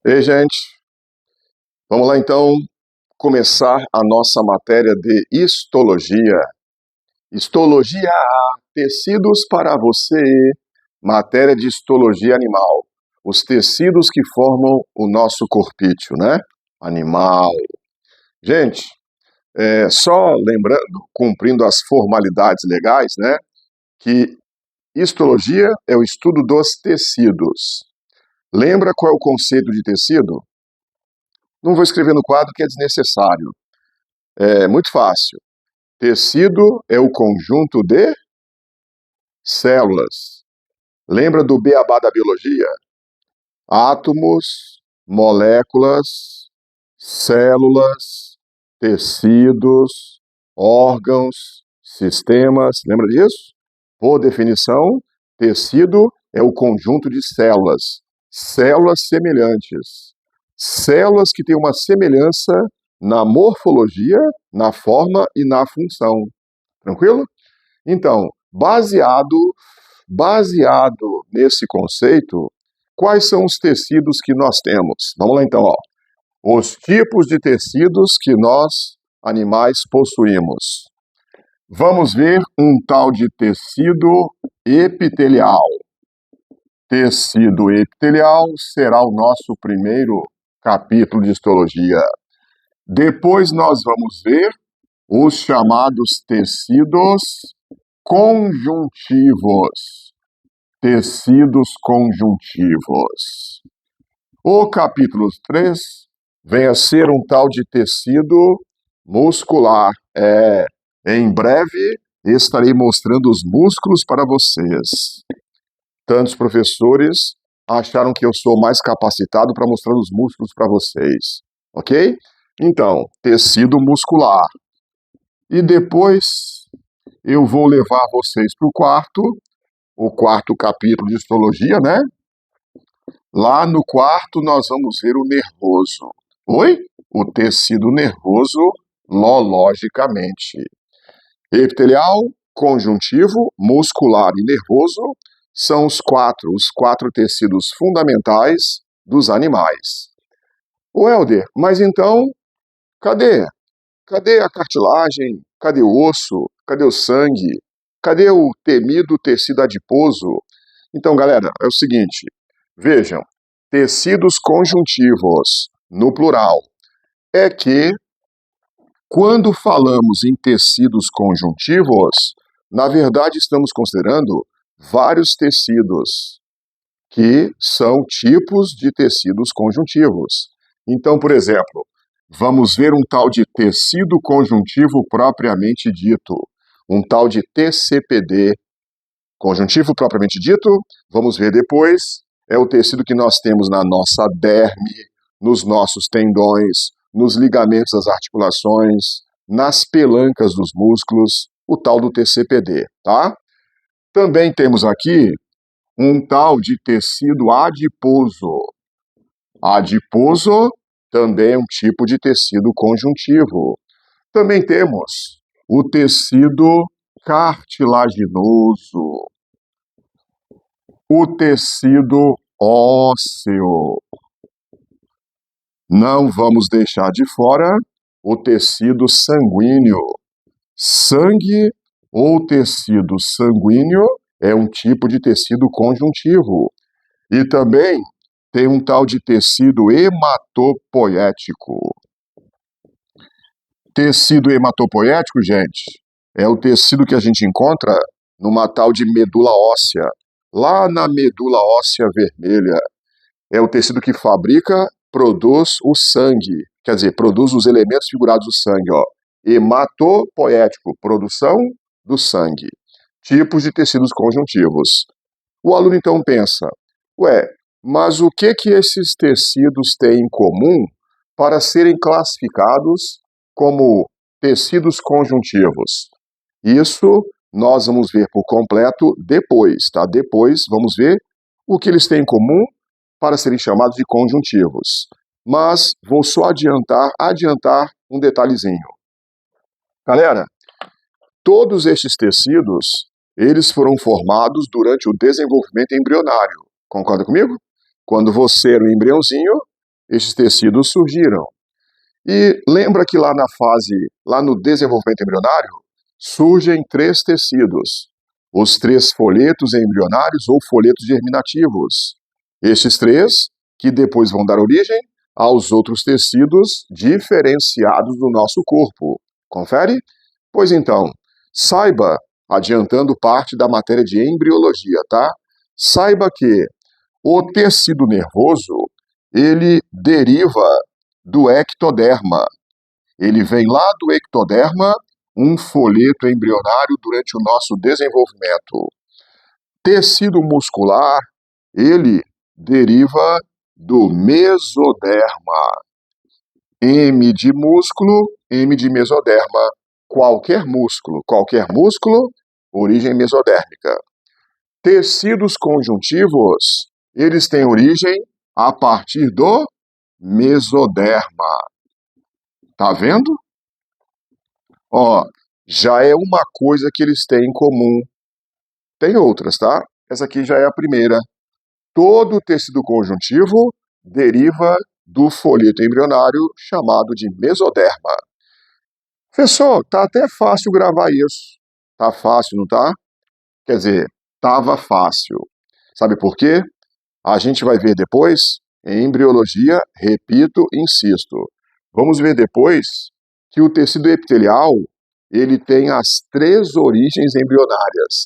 Ei, gente, vamos lá então começar a nossa matéria de histologia. Histologia A, tecidos para você, matéria de histologia animal. Os tecidos que formam o nosso corpício, né? Animal. Gente, só lembrando, cumprindo as formalidades legais, né? Que histologia é o estudo dos tecidos. Lembra qual é o conceito de tecido? Não vou escrever no quadro que é desnecessário. É muito fácil. Tecido é o conjunto de células. Lembra do beabá da biologia? Átomos, moléculas, células, tecidos, órgãos, sistemas. Lembra disso? Por definição, tecido é o conjunto de células. Células semelhantes. Células que têm uma semelhança na morfologia, na forma e na função. Tranquilo? Então, baseado nesse conceito, quais são os tecidos que nós temos? Vamos lá então, ó. Os tipos de tecidos que nós, animais, possuímos. Vamos ver um tal de tecido epitelial. Tecido epitelial será o nosso primeiro capítulo de histologia. Depois nós vamos ver os chamados tecidos conjuntivos. Tecidos conjuntivos. O capítulo 3 vem a ser um tal de tecido muscular. Em breve estarei mostrando os músculos para vocês. Tantos professores acharam que eu sou mais capacitado para mostrar os músculos para vocês. Ok? Então, tecido muscular. E depois eu vou levar vocês para o quarto capítulo de histologia, né? Lá no quarto nós vamos ver o nervoso. Oi? O tecido nervoso, logicamente. Epitelial, conjuntivo, muscular e nervoso são os quatro tecidos fundamentais dos animais. Ô Helder, mas então, cadê? Cadê a cartilagem? Cadê o osso? Cadê o sangue? Cadê o temido tecido adiposo? Então, galera, é o seguinte, vejam, tecidos conjuntivos, no plural, é que quando falamos em tecidos conjuntivos, na verdade estamos considerando vários tecidos, que são tipos de tecidos conjuntivos. Então, por exemplo, vamos ver um tal de tecido conjuntivo propriamente dito, um tal de TCPD. Conjuntivo propriamente dito, vamos ver depois, é o tecido que nós temos na nossa derme, nos nossos tendões, nos ligamentos das articulações, nas pelancas dos músculos, o tal do TCPD, tá? Também temos aqui um tal de tecido adiposo. Adiposo também é um tipo de tecido conjuntivo. Também temos o tecido cartilaginoso, o tecido ósseo. Não vamos deixar de fora o tecido sanguíneo. Sangue ou tecido sanguíneo é um tipo de tecido conjuntivo. E também tem um tal de tecido hematopoético. Tecido hematopoético, gente, é o tecido que a gente encontra numa tal de medula óssea. Lá na medula óssea vermelha. É o tecido que fabrica, produz o sangue. Quer dizer, produz os elementos figurados do sangue, ó. Hematopoético, produção do sangue. Tipos de tecidos conjuntivos. O aluno então pensa, mas o que esses tecidos têm em comum para serem classificados como tecidos conjuntivos? Isso nós vamos ver por completo depois, tá? Depois vamos ver o que eles têm em comum para serem chamados de conjuntivos. Mas vou só adiantar um detalhezinho. Galera, todos estes tecidos, eles foram formados durante o desenvolvimento embrionário. Concorda comigo? Quando você era um embriãozinho, esses tecidos surgiram. E lembra que lá no desenvolvimento embrionário, surgem 3 tecidos. Os 3 folhetos embrionários ou folhetos germinativos. Estes 3 que depois vão dar origem aos outros tecidos diferenciados do nosso corpo. Confere? Pois então, saiba, adiantando parte da matéria de embriologia, tá? Saiba que o tecido nervoso, ele deriva do ectoderma. Ele vem lá do ectoderma, um folheto embrionário durante o nosso desenvolvimento. Tecido muscular, ele deriva do mesoderma. M de músculo, M de mesoderma. Qualquer músculo, origem mesodérmica. Tecidos conjuntivos, eles têm origem a partir do mesoderma. Tá vendo? Ó, já é uma coisa que eles têm em comum. Tem outras, tá? Essa aqui já é a primeira. Todo tecido conjuntivo deriva do folheto embrionário chamado de mesoderma. Professor, tá até fácil gravar isso. Tá fácil, não tá? Quer dizer, tava fácil. Sabe por quê? A gente vai ver depois, em embriologia, repito, insisto. Vamos ver depois que o tecido epitelial, ele tem as 3 origens embrionárias.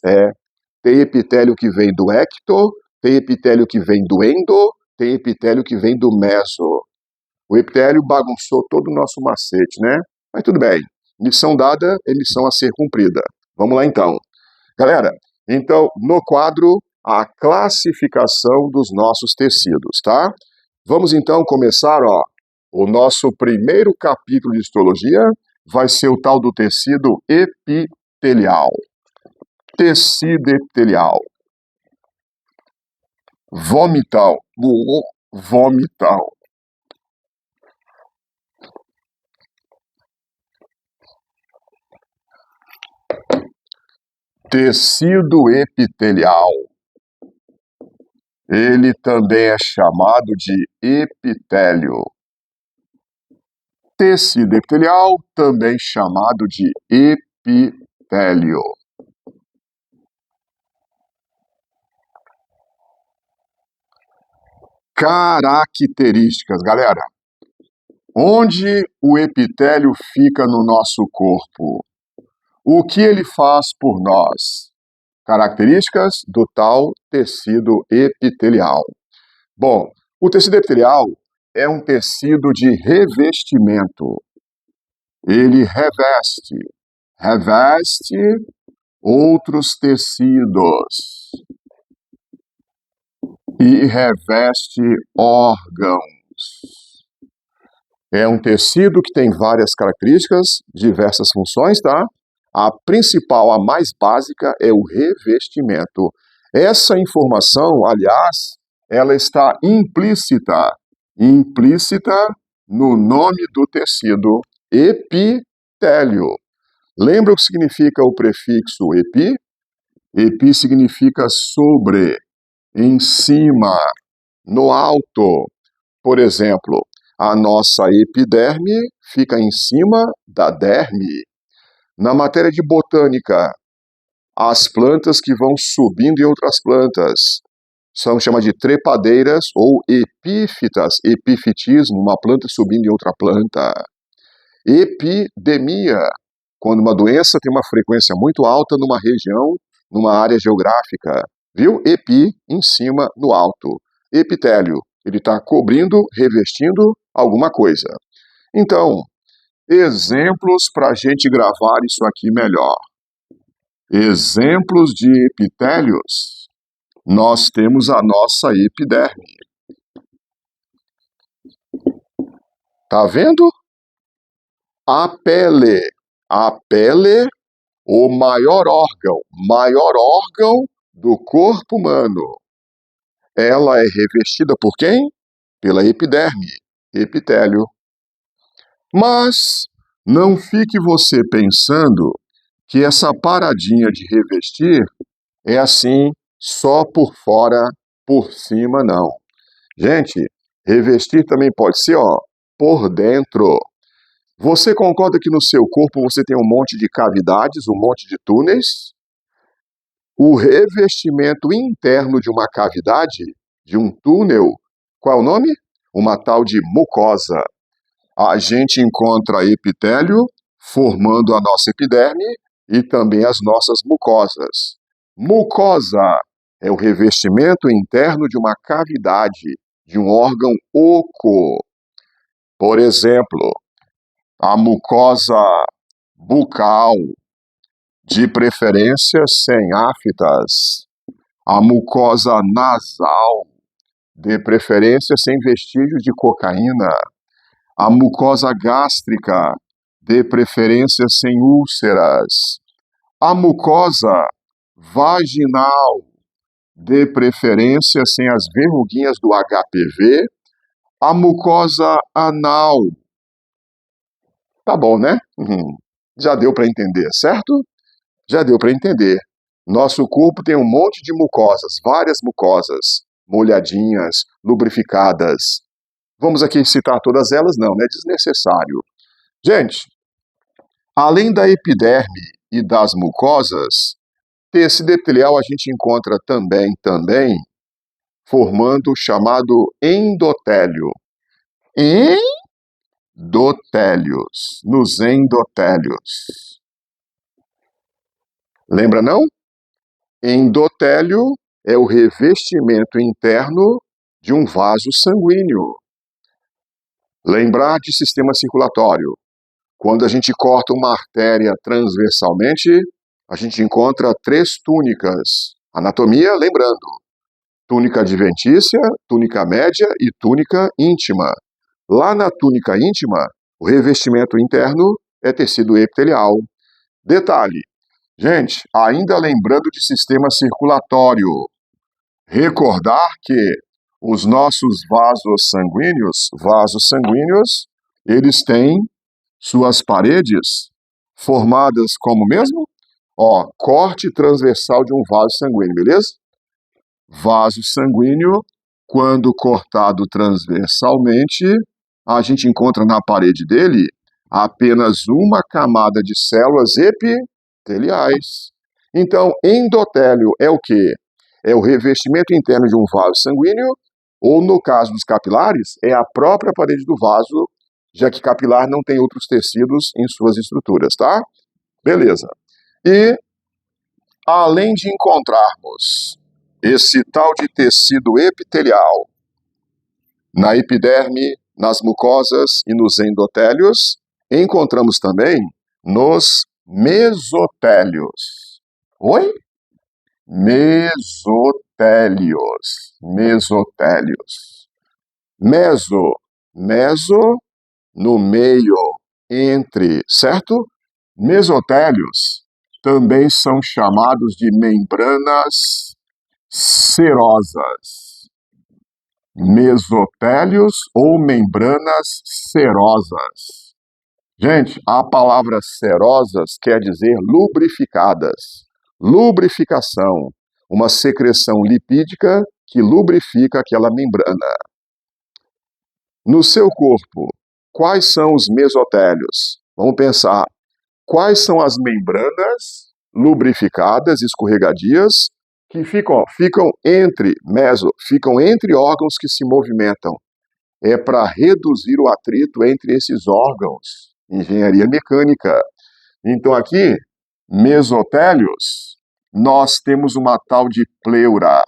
Tem epitélio que vem do ecto, tem epitélio que vem do endo, tem epitélio que vem do meso. O epitélio bagunçou todo o nosso macete, né? Mas tudo bem. Missão dada é missão a ser cumprida. Vamos lá então. Galera, então, no quadro, a classificação dos nossos tecidos, tá? Vamos então começar, ó. O nosso primeiro capítulo de histologia vai ser o tal do tecido epitelial. Tecido epitelial. Vomital. Vomital. Tecido epitelial. Ele também é chamado de epitélio. Tecido epitelial, também chamado de epitélio. Características, galera. Onde o epitélio fica no nosso corpo? O que ele faz por nós? Características do tal tecido epitelial. Bom, o tecido epitelial é um tecido de revestimento. Ele reveste outros tecidos e reveste órgãos. É um tecido que tem várias características, diversas funções, tá? A principal, a mais básica, é o revestimento. Essa informação, aliás, ela está implícita no nome do tecido, epitélio. Lembra o que significa o prefixo epi? Epi significa sobre, em cima, no alto. Por exemplo, a nossa epiderme fica em cima da derme. Na matéria de botânica, as plantas que vão subindo em outras plantas são chamadas de trepadeiras ou epífitas, epifitismo, uma planta subindo em outra planta. Epidemia, quando uma doença tem uma frequência muito alta numa região, numa área geográfica. Viu? Epi, em cima, no alto. Epitélio, ele está cobrindo, revestindo alguma coisa. Então, exemplos para a gente gravar isso aqui melhor. Exemplos de epitélios. Nós temos a nossa epiderme. Tá vendo? A pele. A pele, o maior órgão do corpo humano. Ela é revestida por quem? Pela epiderme, epitélio. Mas não fique você pensando que essa paradinha de revestir é assim, só por fora, por cima, não. Gente, Revestir também pode ser, por dentro. Você concorda que no seu corpo você tem um monte de cavidades, um monte de túneis? O revestimento interno de uma cavidade, de um túnel, qual é o nome? Uma tal de mucosa. A gente encontra epitélio formando a nossa epiderme e também as nossas mucosas. Mucosa é o revestimento interno de uma cavidade, de um órgão oco. Por exemplo, a mucosa bucal, de preferência sem aftas. A mucosa nasal, de preferência sem vestígios de cocaína. A mucosa gástrica, de preferência sem úlceras. A mucosa vaginal, de preferência sem as verruguinhas do HPV. A mucosa anal. Tá bom, né? Já deu para entender, certo? Já deu para entender. Nosso corpo tem um monte de mucosas, várias mucosas, molhadinhas, lubrificadas. Vamos aqui citar todas elas? Não, é desnecessário. Gente, além da epiderme e das mucosas, tecido epitelial a gente encontra também, formando o chamado endotélio. Endotélios, nos endotélios. Lembra não? Endotélio é o revestimento interno de um vaso sanguíneo. Lembrar de sistema circulatório. Quando a gente corta uma artéria transversalmente, a gente encontra 3 túnicas. Anatomia, lembrando. Túnica adventícia, túnica média e túnica íntima. Lá na túnica íntima, o revestimento interno é tecido epitelial. Detalhe, gente, ainda lembrando de sistema circulatório, recordar que os nossos vasos sanguíneos, eles têm suas paredes formadas como mesmo? Corte transversal de um vaso sanguíneo, beleza? Vaso sanguíneo, quando cortado transversalmente, a gente encontra na parede dele apenas uma camada de células epiteliais. Então, endotélio é o quê? É o revestimento interno de um vaso sanguíneo, ou no caso dos capilares, é a própria parede do vaso, já que capilar não tem outros tecidos em suas estruturas, tá? Beleza. E, além de encontrarmos esse tal de tecido epitelial na epiderme, nas mucosas e nos endotélios, encontramos também nos mesotélios. Oi? Mesotélios. Meso, no meio, entre, certo? Mesotélios também são chamados de membranas serosas. Mesotélios ou membranas serosas. Gente, a palavra serosas quer dizer lubrificadas. Lubrificação, uma secreção lipídica que lubrifica aquela membrana. No seu corpo, quais são os mesotélios? Vamos pensar. Quais são as membranas lubrificadas, escorregadias, que ficam entre órgãos que se movimentam? É para reduzir o atrito entre esses órgãos. Engenharia mecânica. Então aqui, mesotélios, nós temos uma tal de pleura,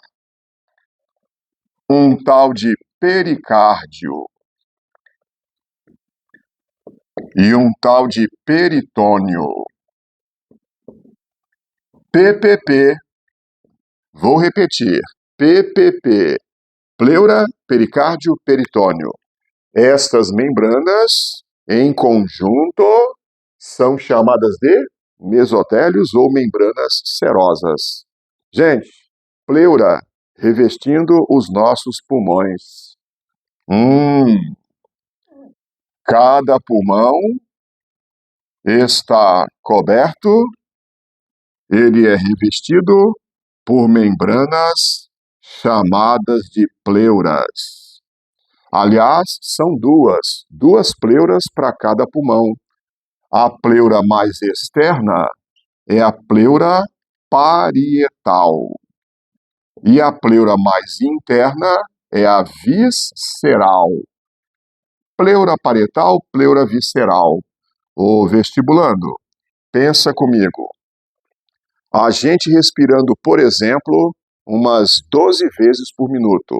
um tal de pericárdio e um tal de peritônio. PPP, vou repetir, PPP, pleura, pericárdio, peritônio. Estas membranas, em conjunto, são chamadas de mesotélios ou membranas serosas. Gente, pleura, revestindo os nossos pulmões. Cada pulmão está coberto, ele é revestido por membranas chamadas de pleuras. Aliás, são duas pleuras para cada pulmão. A pleura mais externa é a pleura parietal. E a pleura mais interna é a visceral. Pleura parietal, pleura visceral. Ô vestibulando, pensa comigo. A gente respirando, por exemplo, umas 12 vezes por minuto.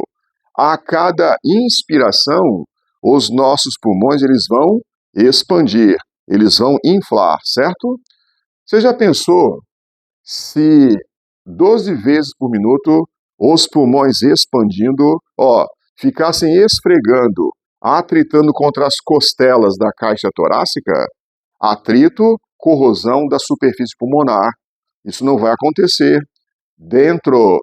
A cada inspiração, os nossos pulmões eles vão expandir, eles vão inflar, certo? Você já pensou se 12 vezes por minuto os pulmões expandindo, ficassem esfregando, atritando contra as costelas da caixa torácica? Atrito, corrosão da superfície pulmonar. Isso não vai acontecer. Dentro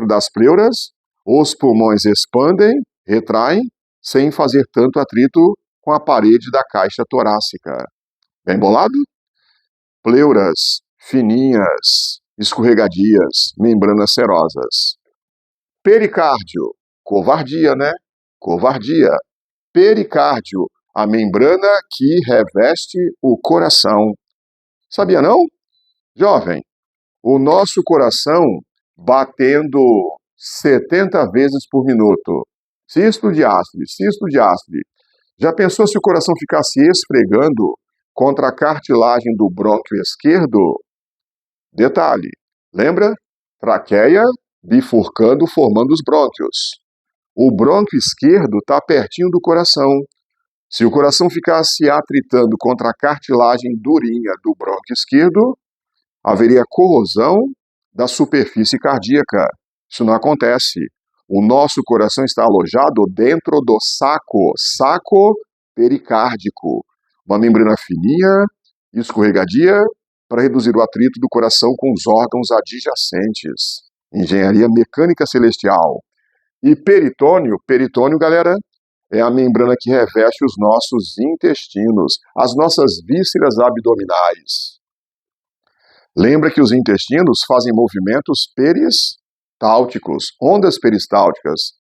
das pleuras, os pulmões expandem, retraem, sem fazer tanto atrito com a parede da caixa torácica. Bem bolado? Pleuras fininhas, escorregadias, membranas serosas. Pericárdio, covardia, né? Covardia. Pericárdio, a membrana que reveste o coração. Sabia não? Jovem, o nosso coração batendo 70 vezes por minuto. Cisto diástole. Já pensou se o coração ficasse esfregando contra a cartilagem do brônquio esquerdo? Detalhe, lembra? Traqueia bifurcando, formando os brônquios. O brônquio esquerdo está pertinho do coração. Se o coração ficasse atritando contra a cartilagem durinha do brônquio esquerdo, haveria corrosão da superfície cardíaca. Isso não acontece. O nosso coração está alojado dentro do saco pericárdico. Uma membrana fininha, escorregadia, para reduzir o atrito do coração com os órgãos adjacentes. Engenharia mecânica celestial. E peritônio, galera, é a membrana que reveste os nossos intestinos, as nossas vísceras abdominais. Lembra que os intestinos fazem movimentos peristálticos, ondas peristálticas.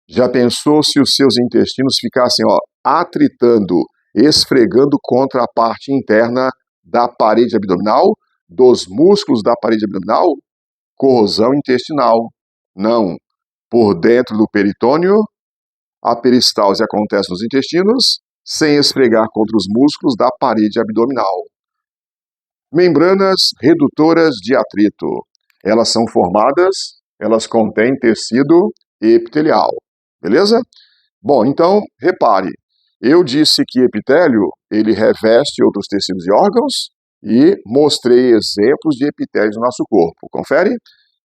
Já pensou se os seus intestinos ficassem atritando, esfregando contra a parte interna da parede abdominal, dos músculos da parede abdominal? Corrosão intestinal. Não. Por dentro do peritônio, a peristalse acontece nos intestinos, sem esfregar contra os músculos da parede abdominal. Membranas redutoras de atrito. Elas são formadas, elas contêm tecido epitelial. Beleza? Bom, então, repare. Eu disse que epitélio, ele reveste outros tecidos e órgãos e mostrei exemplos de epitélios no nosso corpo. Confere?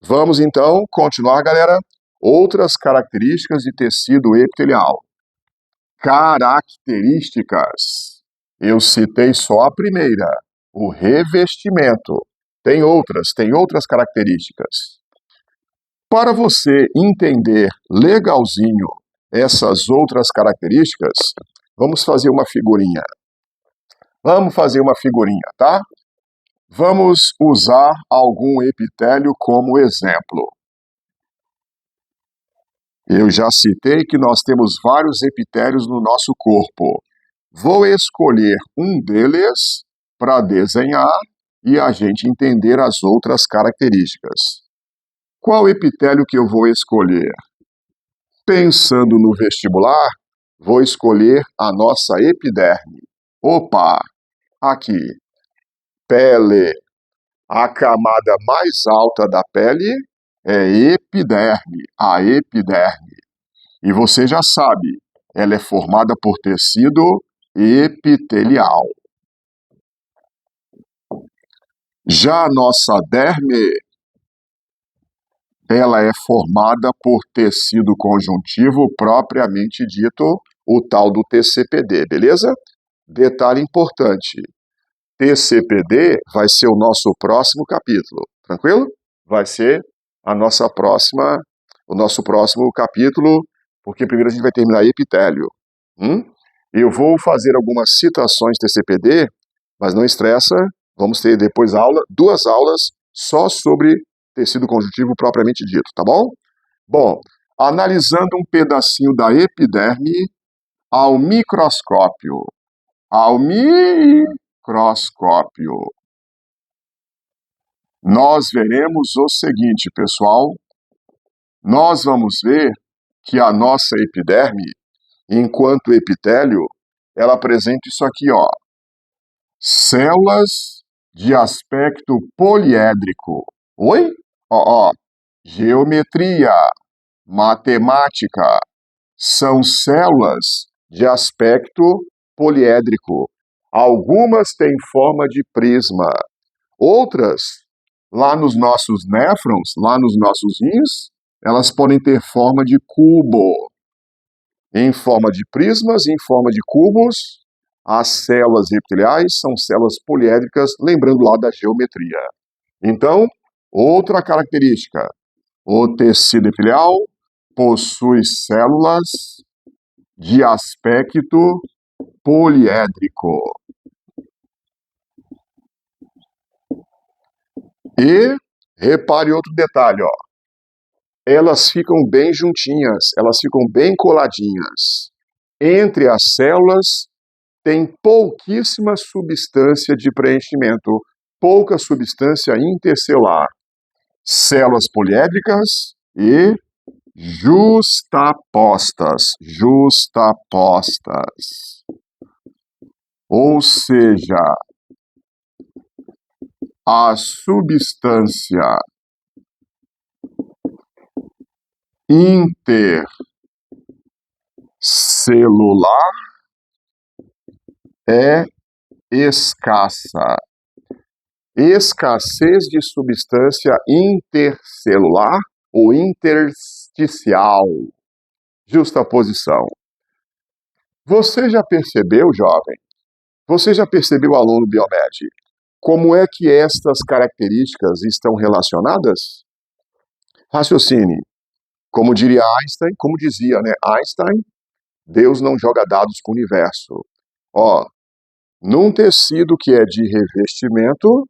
Vamos, então, continuar, galera. Outras características de tecido epitelial. Características. Eu citei só a primeira, o revestimento. Tem outras características. Para você entender legalzinho essas outras características, vamos fazer uma figurinha. Tá? Vamos usar algum epitélio como exemplo. Eu já citei que nós temos vários epitélios no nosso corpo. Vou escolher um deles para desenhar e a gente entender as outras características. Qual epitélio que eu vou escolher? Pensando no vestibular, vou escolher a nossa epiderme. Opa! Aqui. Pele. A camada mais alta da pele é epiderme, a epiderme. E você já sabe, ela é formada por tecido epitelial. Já a nossa derme, ela é formada por tecido conjuntivo propriamente dito, o tal do TCPD, beleza? Detalhe importante, TCPD vai ser o nosso próximo capítulo, tranquilo? Vai ser o nosso próximo capítulo, porque primeiro a gente vai terminar epitélio. Eu vou fazer algumas citações TCPD, mas não estressa, vamos ter depois duas aulas só sobre tecido conjuntivo propriamente dito, tá bom? Bom, analisando um pedacinho da epiderme ao microscópio. Ao microscópio. Nós veremos o seguinte, pessoal. Nós vamos ver que a nossa epiderme, enquanto epitélio, ela apresenta isso aqui, ó. Células de aspecto poliédrico. Oi? Ó. Geometria, matemática, são células de aspecto poliédrico. Algumas têm forma de prisma, outras, lá nos nossos néfrons, lá nos nossos rins, elas podem ter forma de cubo. Em forma de prismas, em forma de cubos, as células epiteliais são células poliédricas, lembrando lá da geometria. Então, outra característica, o tecido epitelial possui células de aspecto poliédrico. E repare outro detalhe, ó. Elas ficam bem juntinhas, elas ficam bem coladinhas. Entre as células tem pouquíssima substância de preenchimento, pouca substância intercelular. Células poliédricas e justapostas. Ou seja, a substância intercelular é escassa. Escassez de substância intercelular ou intersticial. Justaposição. Você já percebeu, jovem? Você já percebeu, aluno Biomed, como é que estas características estão relacionadas? Raciocine. Como diria Einstein, como dizia, né, Einstein, Deus não joga dados com o universo. Ó, num tecido que é de revestimento,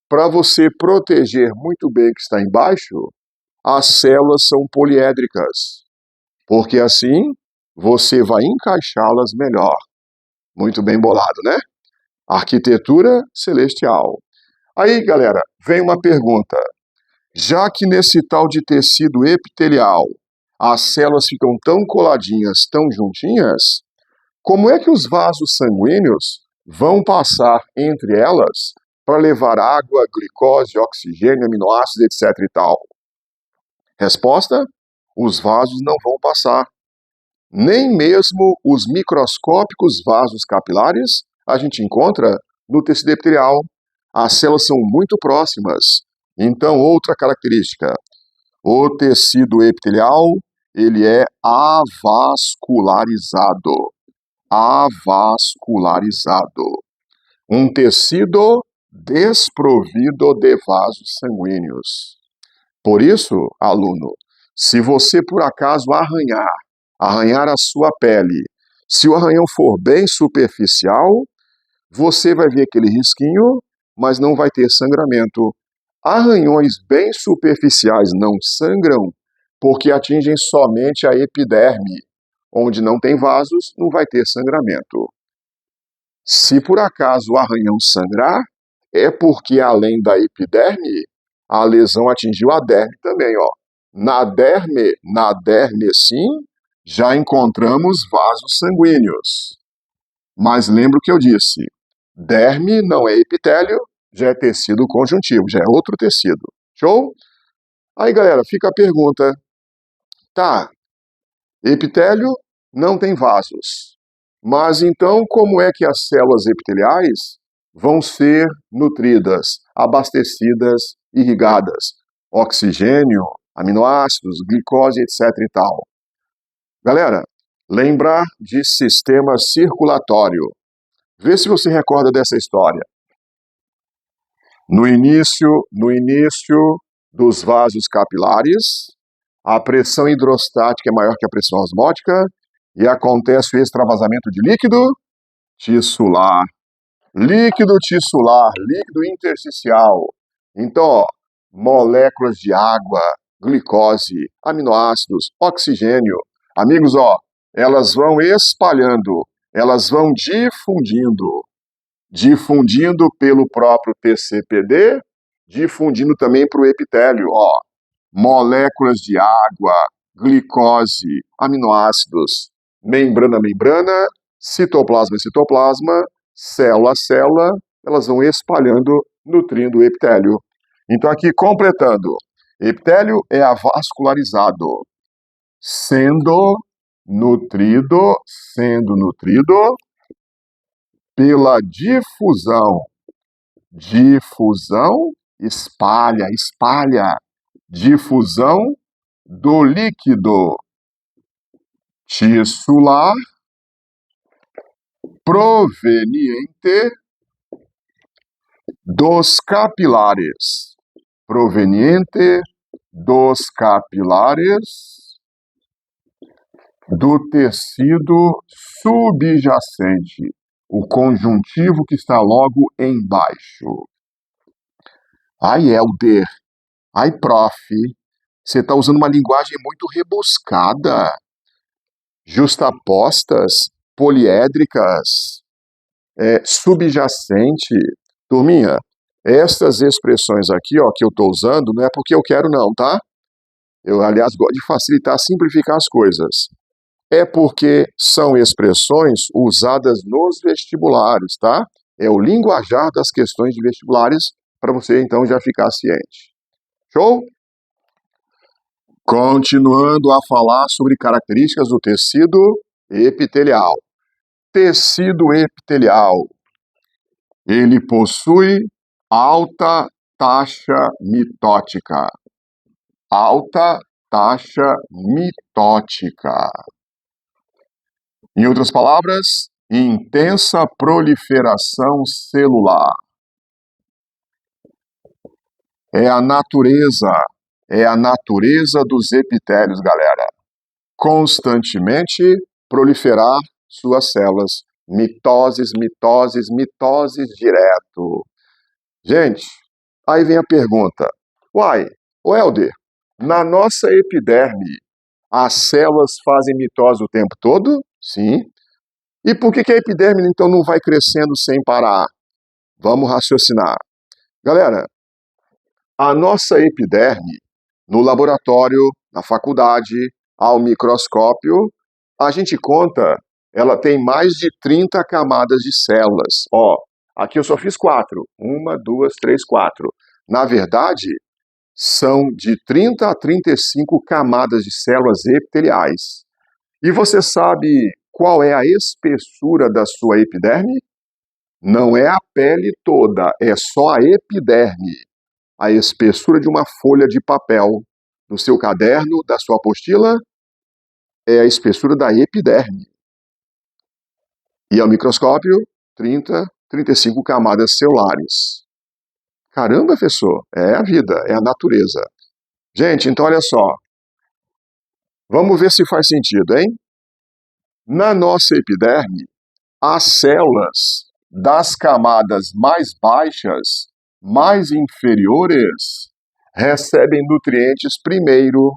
para você proteger muito bem o que está embaixo, as células são poliédricas, porque assim você vai encaixá-las melhor. Muito bem bolado, né? Arquitetura celestial. Aí, galera, vem uma pergunta. Já que nesse tal de tecido epitelial as células ficam tão coladinhas, tão juntinhas, como é que os vasos sanguíneos vão passar entre elas para levar água, glicose, oxigênio, aminoácidos, etc. e tal? Resposta: os vasos não vão passar. Nem mesmo os microscópicos vasos capilares a gente encontra no tecido epitelial. As células são muito próximas. Então, outra característica, o tecido epitelial, ele é avascularizado. Avascularizado. Um tecido desprovido de vasos sanguíneos. Por isso, aluno, se você por acaso arranhar a sua pele, se o arranhão for bem superficial, você vai ver aquele risquinho, mas não vai ter sangramento. Arranhões bem superficiais não sangram porque atingem somente a epiderme. Onde não tem vasos, não vai ter sangramento. Se por acaso o arranhão sangrar, é porque além da epiderme, a lesão atingiu a derme também, ó. Na derme sim, já encontramos vasos sanguíneos. Mas lembra o que eu disse, derme não é epitélio, já é tecido conjuntivo, já é outro tecido. Show? Aí, galera, fica a pergunta. Tá, epitélio não tem vasos. Mas então, como é que as células epiteliais vão ser nutridas, abastecidas, irrigadas? Oxigênio, aminoácidos, glicose, etc. e tal. Galera, lembrar de sistema circulatório. Vê se você recorda dessa história. No início dos vasos capilares, a pressão hidrostática é maior que a pressão osmótica e acontece o extravasamento de líquido tissular. Líquido tissular, líquido intersticial. Então, ó, moléculas de água glicose, aminoácidos, oxigênio. Amigos, ó, elas vão espalhando, elas vão difundindo pelo próprio TCPD, difundindo também para o epitélio, ó. Moléculas de água, glicose, aminoácidos, membrana a membrana, citoplasma a citoplasma, célula a célula, elas vão espalhando, nutrindo o epitélio. Então aqui, completando, epitélio é avascularizado, sendo nutrido pela difusão, espalha, difusão do líquido tissular proveniente dos capilares, do tecido subjacente, o conjuntivo que está logo embaixo. Ai, Helder, ai, prof, você está usando uma linguagem muito rebuscada. Justapostas, poliédricas, subjacente. Turminha, essas expressões aqui, ó, que eu estou usando, não é porque eu quero não, tá? Eu, aliás, gosto de facilitar, simplificar as coisas. É porque são expressões usadas nos vestibulares, tá? É o linguajar das questões de vestibulares, para você, então, já ficar ciente. Show? Continuando a falar sobre características do tecido epitelial. Tecido epitelial, ele possui alta taxa mitótica. Alta taxa mitótica. Em outras palavras, intensa proliferação celular. É a natureza dos epitélios, galera. Constantemente proliferar suas células. Mitoses direto. Gente, aí vem a pergunta. Uai, ô Helder, na nossa epiderme, as células fazem mitose o tempo todo? Sim. E por que a epiderme, então, não vai crescendo sem parar? Vamos raciocinar. Galera, a nossa epiderme, no laboratório, na faculdade, ao microscópio, a gente conta, ela tem mais de 30 camadas de células. Ó, aqui eu só fiz 4. 1, 2, 3, 4. Na verdade, são de 30 a 35 camadas de células epiteliais. E você sabe qual é a espessura da sua epiderme? Não é a pele toda, é só a epiderme. A espessura de uma folha de papel. No seu caderno, da sua apostila, é a espessura da epiderme. E ao microscópio, 30, 35 camadas celulares. Caramba, professor, é a vida, é a natureza. Gente, então olha só. Vamos ver se faz sentido, hein? Na nossa epiderme, as células das camadas mais baixas, mais inferiores, recebem nutrientes primeiro,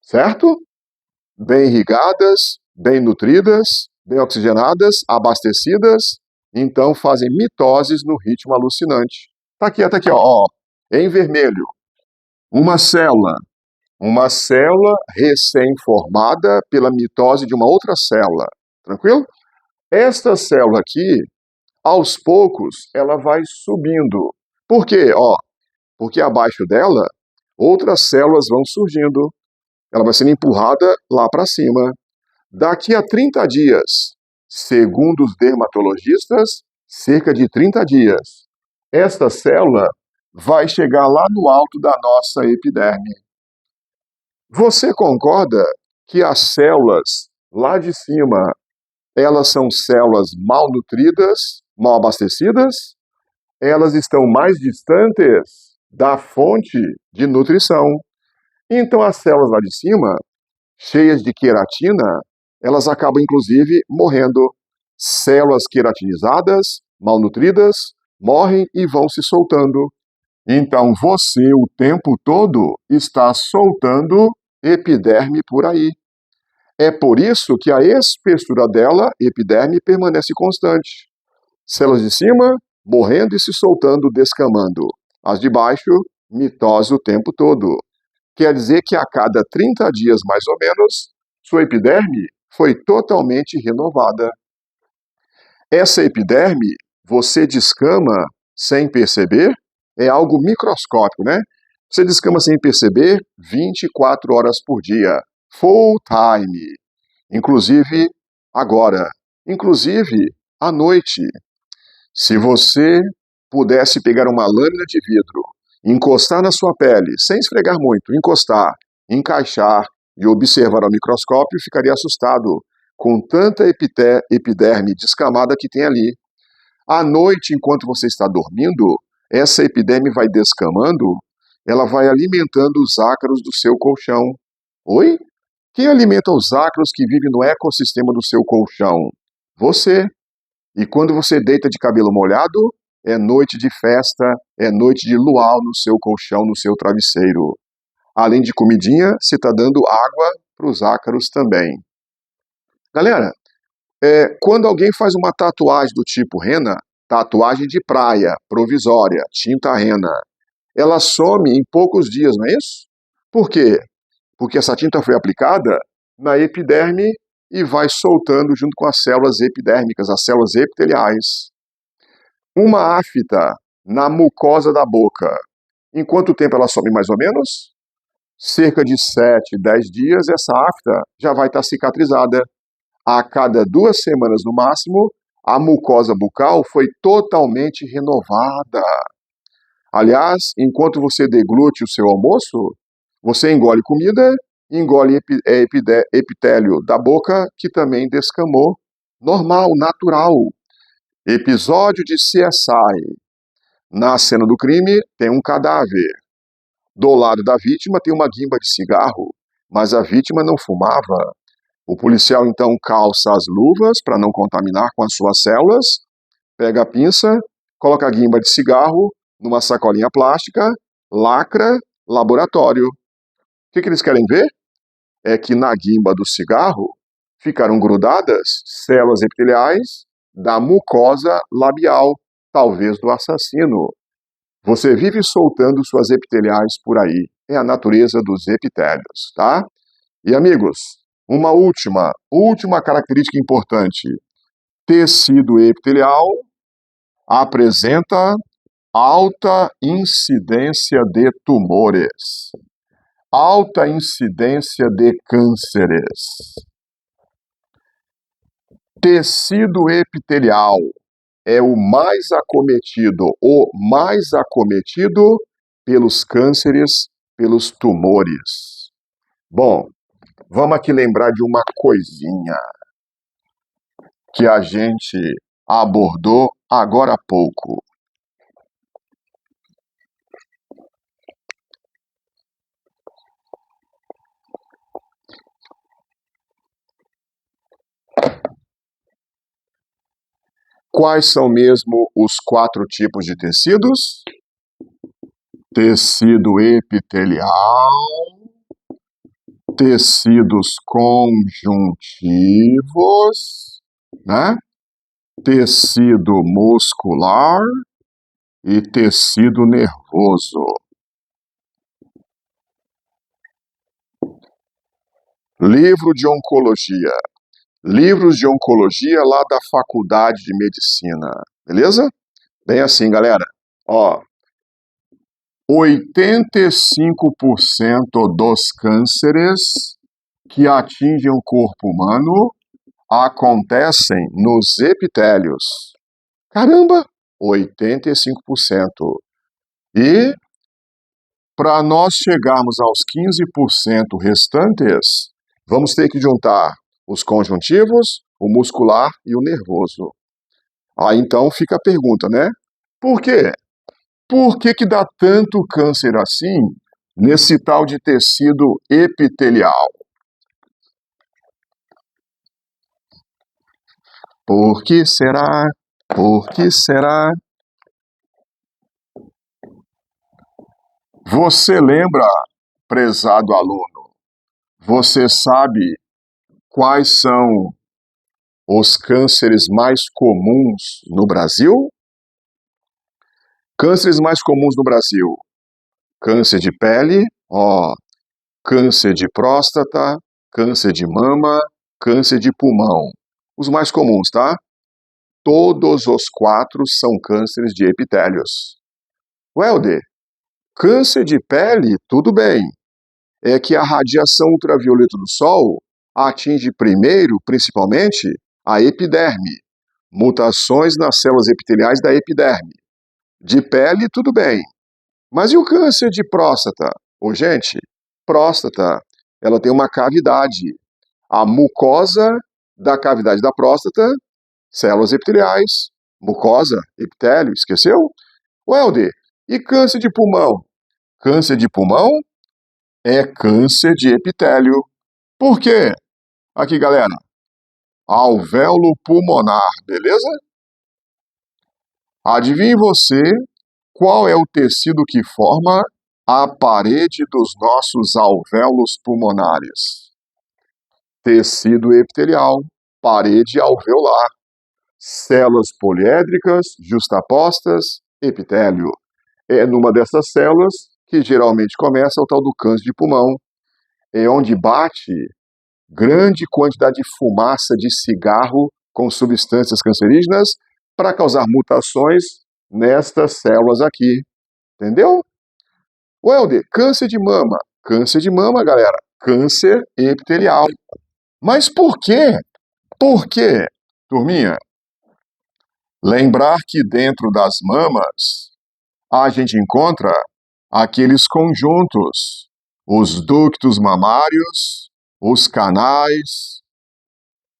certo? Bem irrigadas, bem nutridas, bem oxigenadas, abastecidas, então fazem mitoses no ritmo alucinante. Tá aqui, ó, em vermelho. Uma célula recém-formada pela mitose de uma outra célula. Tranquilo? Esta célula aqui, aos poucos, ela vai subindo. Por quê? Ó, porque abaixo dela, outras células vão surgindo. Ela vai sendo empurrada lá para cima. Daqui a 30 dias, segundo os dermatologistas, cerca de 30 dias, esta célula vai chegar lá no alto da nossa epiderme. Você concorda que as células lá de cima, elas são células mal nutridas, mal abastecidas? Elas estão mais distantes da fonte de nutrição. Então as células lá de cima, cheias de queratina, elas acabam inclusive morrendo. Células queratinizadas, malnutridas, morrem e vão se soltando. Então você, o tempo todo, está soltando epiderme por aí. É por isso que a espessura dela, epiderme, permanece constante. Células de cima morrendo e se soltando, descamando. As de baixo, mitose o tempo todo. Quer dizer que a cada 30 dias, mais ou menos, sua epiderme foi totalmente renovada. Essa epiderme, você descama sem perceber, é algo microscópico, né? Você descama sem perceber 24 horas por dia, full time. Inclusive agora, inclusive à noite. Se você pudesse pegar uma lâmina de vidro, encostar na sua pele, sem esfregar muito, encostar, encaixar e observar ao microscópio, ficaria assustado com tanta epiderme descamada que tem ali. À noite, enquanto você está dormindo, essa epiderme vai descamando, ela vai alimentando os ácaros do seu colchão. Oi? Quem alimenta os ácaros que vivem no ecossistema do seu colchão? Você. E quando você deita de cabelo molhado, é noite de festa, é noite de luau no seu colchão, no seu travesseiro. Além de comidinha, você está dando água para os ácaros também. Galera, quando alguém faz uma tatuagem do tipo rena, tatuagem de praia, provisória, tinta rena, ela some em poucos dias, não é isso? Por quê? Porque essa tinta foi aplicada na epiderme e vai soltando junto com as células epidérmicas, as células epiteliais. Uma afta na mucosa da boca. Em quanto tempo ela some mais ou menos? Cerca de 7, 10 dias, essa afta já vai estar cicatrizada. A cada 2 semanas no máximo, a mucosa bucal foi totalmente renovada. Aliás, enquanto você deglute o seu almoço, você engole comida, engole epitélio da boca, que também descamou. Normal, natural. Episódio de CSI. Na cena do crime, tem um cadáver. Do lado da vítima tem uma guimba de cigarro, mas a vítima não fumava. O policial então calça as luvas para não contaminar com as suas células, pega a pinça, coloca a guimba de cigarro numa sacolinha plástica, lacra, laboratório. O que eles querem ver? É que na guimba do cigarro ficaram grudadas células epiteliais da mucosa labial, talvez do assassino. Você vive soltando suas epiteliais por aí. É a natureza dos epitélios, tá? E amigos, uma última característica importante. Tecido epitelial apresenta alta incidência de tumores, alta incidência de cânceres. Tecido epitelial é o mais acometido pelos cânceres, pelos tumores. Bom, vamos aqui lembrar de uma coisinha que a gente abordou agora há pouco. Quais são mesmo os 4 tipos de tecidos? Tecido epitelial, tecidos conjuntivos, né? Tecido muscular e tecido nervoso. Livros de oncologia lá da Faculdade de Medicina, beleza? Bem assim, galera, ó, 85% dos cânceres que atingem o corpo humano acontecem nos epitélios. Caramba, 85%. E para nós chegarmos aos 15% restantes, vamos ter que juntar os conjuntivos, o muscular e o nervoso. Aí então fica a pergunta, né? Por quê? Por que dá tanto câncer assim nesse tal de tecido epitelial? Por que será? Por que será? Você lembra, prezado aluno, você sabe quais são os cânceres mais comuns no Brasil? Cânceres mais comuns no Brasil: câncer de pele, câncer de próstata, câncer de mama, câncer de pulmão. Os mais comuns, tá? Todos os 4 são cânceres de epitélios. Welder, câncer de pele, tudo bem. É que a radiação ultravioleta do Sol atinge primeiro, principalmente, a epiderme. Mutações nas células epiteliais da epiderme. De pele, tudo bem. Mas e o câncer de próstata? Gente, próstata, ela tem uma cavidade. A mucosa da cavidade da próstata, células epiteliais, mucosa, epitélio, esqueceu? Welder, e câncer de pulmão? Câncer de pulmão é câncer de epitélio. Por quê? Aqui, galera, alvéolo pulmonar, beleza? Adivinhe você qual é o tecido que forma a parede dos nossos alvéolos pulmonares? Tecido epitelial, parede alveolar, células poliédricas justapostas, epitélio. É numa dessas células que geralmente começa o tal do câncer de pulmão. É onde bate grande quantidade de fumaça de cigarro com substâncias cancerígenas para causar mutações nestas células aqui. Entendeu? Welder, câncer de mama. Câncer de mama, galera. Câncer epitelial. Mas por quê? Por quê? Turminha, lembrar que dentro das mamas a gente encontra aqueles conjuntos, os ductos mamários, os canais,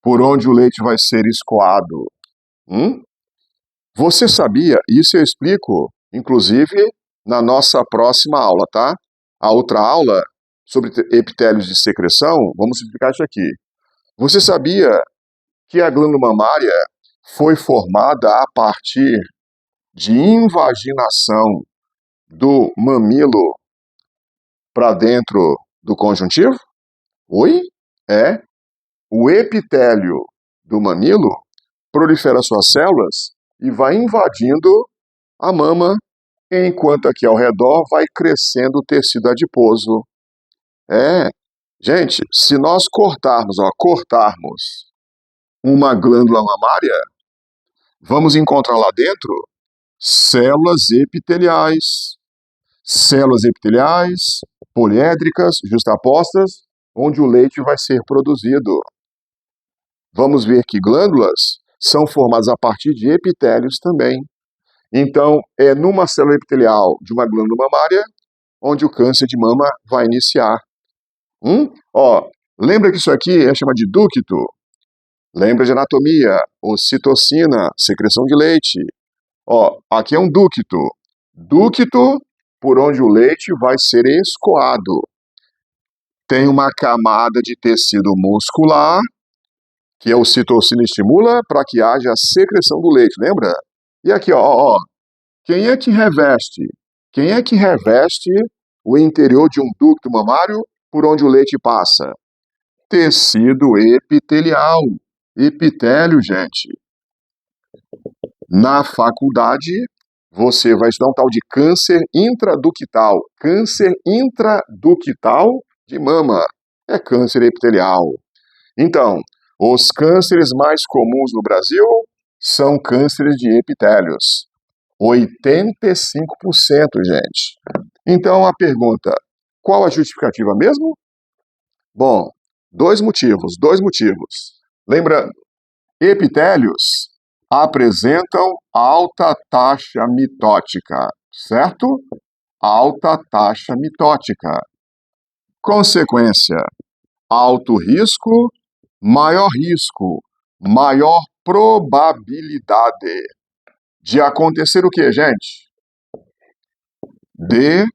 por onde o leite vai ser escoado. Você sabia? Isso eu explico, inclusive, na nossa próxima aula, tá? A outra aula sobre epitélios de secreção, vamos explicar isso aqui. Você sabia que a glândula mamária foi formada a partir de invaginação do mamilo para dentro do conjuntivo? Oi? É. O epitélio do mamilo prolifera suas células e vai invadindo a mama, enquanto aqui ao redor vai crescendo o tecido adiposo. Gente, se nós cortarmos uma glândula mamária, vamos encontrar lá dentro células epiteliais, poliédricas, justapostas, onde o leite vai ser produzido. Vamos ver que glândulas são formadas a partir de epitélios também. Então, é numa célula epitelial de uma glândula mamária onde o câncer de mama vai iniciar. Lembra que isso aqui é chamado de ducto? Lembra de anatomia, ocitocina, secreção de leite. Aqui é um ducto. Ducto por onde o leite vai ser escoado. Tem uma camada de tecido muscular, que a ocitocina estimula para que haja a secreção do leite, lembra? E aqui, quem é que reveste? Quem é que reveste o interior de um ducto mamário por onde o leite passa? Tecido epitelial. Epitélio, gente. Na faculdade, você vai estudar um tal de câncer intraductal. Câncer intraductal de mama. É câncer epitelial. Então, os cânceres mais comuns no Brasil são cânceres de epitélios. 85%, gente. Então, a pergunta, qual a justificativa mesmo? Bom, dois motivos. Lembrando, epitélios apresentam alta taxa mitótica, certo? Alta taxa mitótica. Consequência, alto risco, maior probabilidade de acontecer o que, gente? De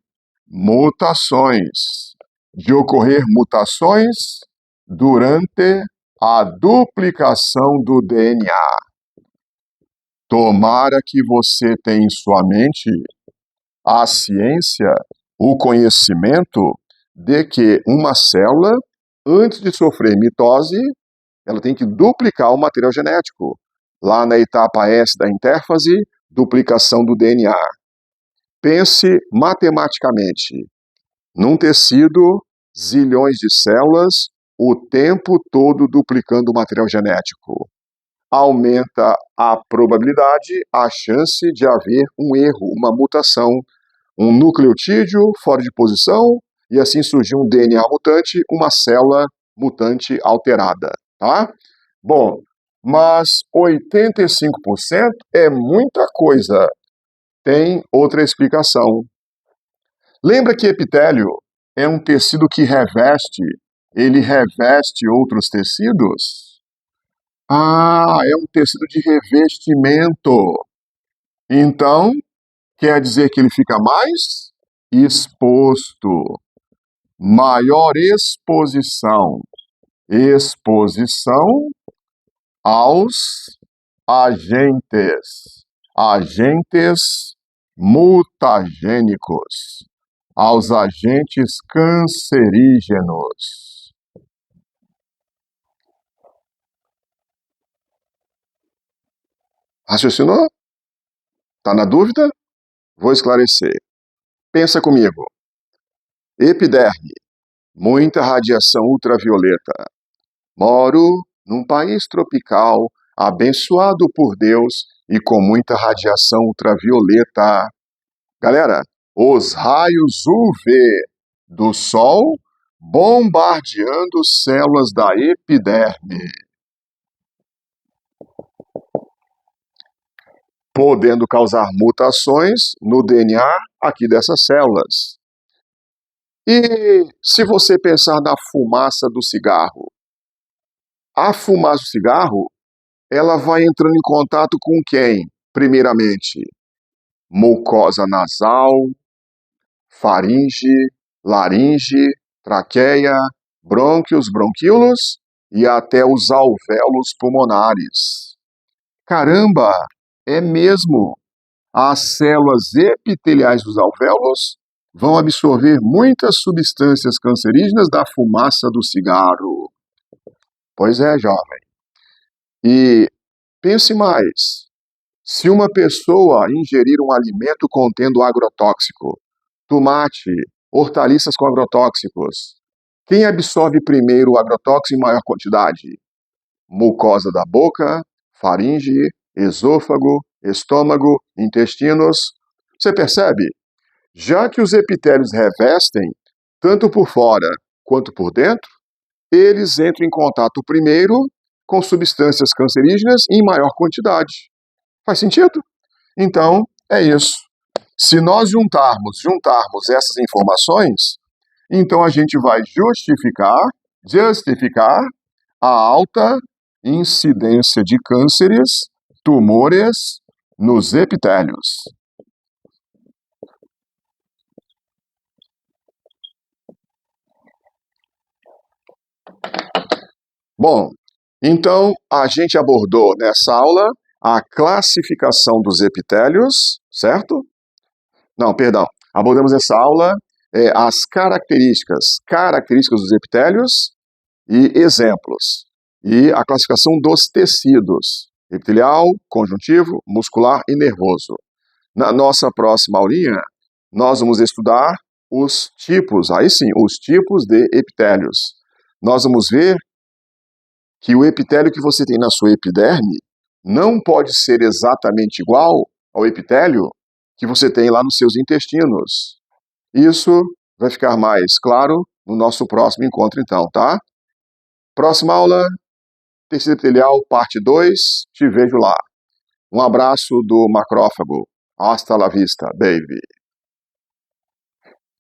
mutações. De ocorrer mutações durante a duplicação do DNA. Tomara que você tenha em sua mente a ciência o conhecimento de que uma célula, antes de sofrer mitose, ela tem que duplicar o material genético. Lá na etapa S da intérfase, duplicação do DNA. Pense matematicamente. Num tecido, zilhões de células, o tempo todo duplicando o material genético. Aumenta a probabilidade, a chance de haver um erro, uma mutação, um nucleotídeo fora de posição, e assim surgir um DNA mutante, uma célula mutante alterada, tá? Bom, mas 85% é muita coisa. Tem outra explicação. Lembra que epitélio é um tecido que reveste, ele reveste outros tecidos? Ah, é um tecido de revestimento. Então, quer dizer que ele fica mais exposto. Maior exposição. Exposição aos agentes. Agentes mutagênicos. Aos agentes cancerígenos. Raciocinou? Tá na dúvida? Vou esclarecer. Pensa comigo. Epiderme, muita radiação ultravioleta. Moro num país tropical, abençoado por Deus e com muita radiação ultravioleta. Galera, os raios UV do Sol bombardeando células da epiderme, podendo causar mutações no DNA aqui dessas células. E se você pensar na fumaça do cigarro, a fumaça do cigarro, ela vai entrando em contato com quem? Primeiramente, mucosa nasal, faringe, laringe, traqueia, brônquios, bronquíolos e até os alvéolos pulmonares. Caramba, é mesmo! As células epiteliais dos alvéolos vão absorver muitas substâncias cancerígenas da fumaça do cigarro. Pois é, jovem. E pense mais. Se uma pessoa ingerir um alimento contendo agrotóxico, tomate, hortaliças com agrotóxicos, quem absorve primeiro o agrotóxico em maior quantidade? Mucosa da boca, faringe, esôfago, estômago, intestinos. Você percebe? Já que os epitélios revestem, tanto por fora quanto por dentro, eles entram em contato primeiro com substâncias cancerígenas em maior quantidade. Faz sentido? Então, é isso. Se nós juntarmos essas informações, então a gente vai justificar a alta incidência de cânceres, tumores nos epitélios. Bom, então a gente abordou nessa aula a classificação dos epitélios, certo? Não, perdão. Abordamos nessa aula as características dos epitélios e exemplos. E a classificação dos tecidos, epitelial, conjuntivo, muscular e nervoso. Na nossa próxima aulinha, nós vamos estudar os tipos, aí sim, os tipos de epitélios. Nós vamos ver que o epitélio que você tem na sua epiderme não pode ser exatamente igual ao epitélio que você tem lá nos seus intestinos. Isso vai ficar mais claro no nosso próximo encontro, então, tá? Próxima aula, tecido epitelial, parte 2, te vejo lá. Um abraço do macrófago. Hasta la vista, baby.